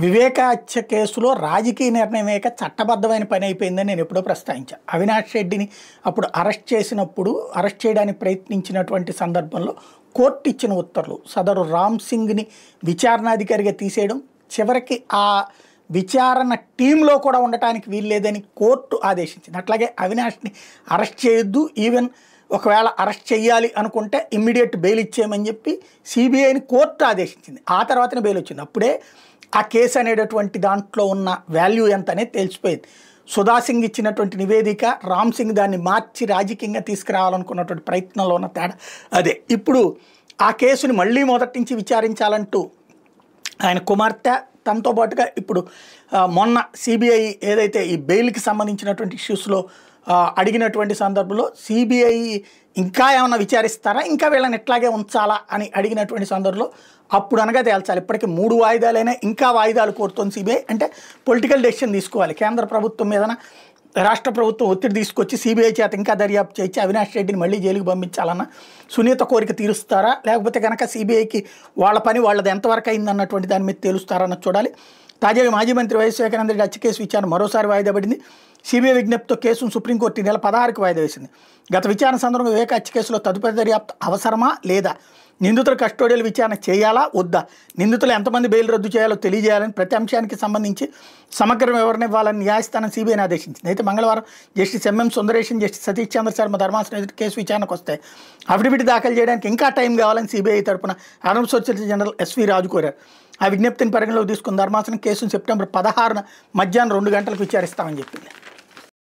వివేక హత్య కేసులో రాజకీయ నిర్ణయమేక చట్టబద్ధమైన పని అయిపోయిందని నేను ఎప్పుడో ప్రస్తావించాను. అవినాష్ రెడ్డిని అప్పుడు అరెస్ట్ చేసినప్పుడు అరెస్ట్ చేయడానికి ప్రయత్నించినటువంటి సందర్భంలో కోర్టు ఇచ్చిన ఉత్తర్వులు సదరు రామ్ సింగ్ని విచారణాధికారిగా తీసేయడం, చివరికి ఆ విచారణ టీంలో కూడా ఉండటానికి వీల్లేదని కోర్టు ఆదేశించింది. అట్లాగే అవినాష్ని అరెస్ట్ చేయొద్దు, ఈవెన్ ఒకవేళ అరెస్ట్ చేయాలి అనుకుంటే ఇమ్మీడియట్ బెయిల్ ఇచ్చేయమని చెప్పి సిబిఐని కోర్టు ఆదేశించింది. ఆ తర్వాతనే బెయిల్ వచ్చింది. అప్పుడే ఆ కేసు అనేటటువంటి దాంట్లో ఉన్న వాల్యూ ఎంత అనేది తెలిసిపోయింది. సుధా సింగ్ ఇచ్చినటువంటి నివేదిక, రామ్ సింగ్ దాన్ని మార్చి రాజకీయంగా తీసుకురావాలనుకున్నటువంటి ప్రయత్నంలో ఉన్న తేడా అదే. ఇప్పుడు ఆ కేసుని మళ్ళీ మొదటి నుంచి విచారించాలంటూ ఆయన కుమార్తె, తనతో పాటుగా ఇప్పుడు మొన్న సిబిఐ ఏదైతే ఈ బెయిల్కి సంబంధించినటువంటి ఇష్యూస్లో అడిగినటువంటి సందర్భంలో సిబిఐ ఇంకా ఏమన్నా విచారిస్తారా, ఇంకా వీళ్ళని ఎట్లాగే ఉంచాలా అని అడిగినటువంటి సందర్భంలో అప్పుడు అనగా తేల్చాలి. ఇప్పటికీ 3 వాయిదాలైనా ఇంకా వాయిదాలు కోరుతోంది సిబిఐ. అంటే పొలిటికల్ డెసిషన్ తీసుకోవాలి. కేంద్ర ప్రభుత్వం మీదన రాష్ట్ర ప్రభుత్వం ఒత్తిడి తీసుకొచ్చి సిబిఐ చేత ఇంకా దర్యాప్తు చేయించి అవినాష్ రెడ్డిని మళ్ళీ జైలుకి పంపించాలన్న సునీత కోరిక తీరుస్తారా, లేకపోతే కనుక సిబిఐకి వాళ్ళ పని వాళ్ళది ఎంతవరకు అయిందన్నటువంటి దాని మీద తేలుస్తారన్నది చూడాలి. తాజాగా మాజీ మంత్రి వైఎస్ వివేకానంద రెడ్డి హత్య కేసు విచారణ మరోసారి వాయిదా పడింది. సిబిఐ విజ్ఞప్తితో కేసును సుప్రీంకోర్టు నెల 16కి వాయిదా వేసింది. గత విచారణ సందర్భంగా వివేక హత్య కేసులో తదుపరి దర్యాప్తు అవసరమా లేదా, నిందితుల కస్టోడియల్ విచారణ చేయాలా వద్దా, నిందితులు ఎంతమంది బెయిల్ రద్దు చేయాలో తెలియజేయాలని ప్రతి అంశానికి సంబంధించి సమగ్ర వివరణ ఇవ్వాలని న్యాయస్థానం సిబిఐని ఆదేశించింది. అయితే మంగళవారం justice MM Sundaresh, justice Satish Chandra Sharma ధర్మాసనం ఎదుటి కేసు విచారణకు వస్తే అఫిడవిట్ దాఖలు చేయడానికి ఇంకా టైం కావాలని సిబిఐ తరపున అదనపు సోలిసిటర్ జనరల్ ఎస్వి రాజు కోరారు. ఆ విజ్ఞప్తిని పరిగణలోకి తీసుకున్న ధర్మాసనం కేసును సెప్టెంబర్ 16న మధ్యాహ్నం 2 గంటలకు విచారిస్తామని చెప్పింది.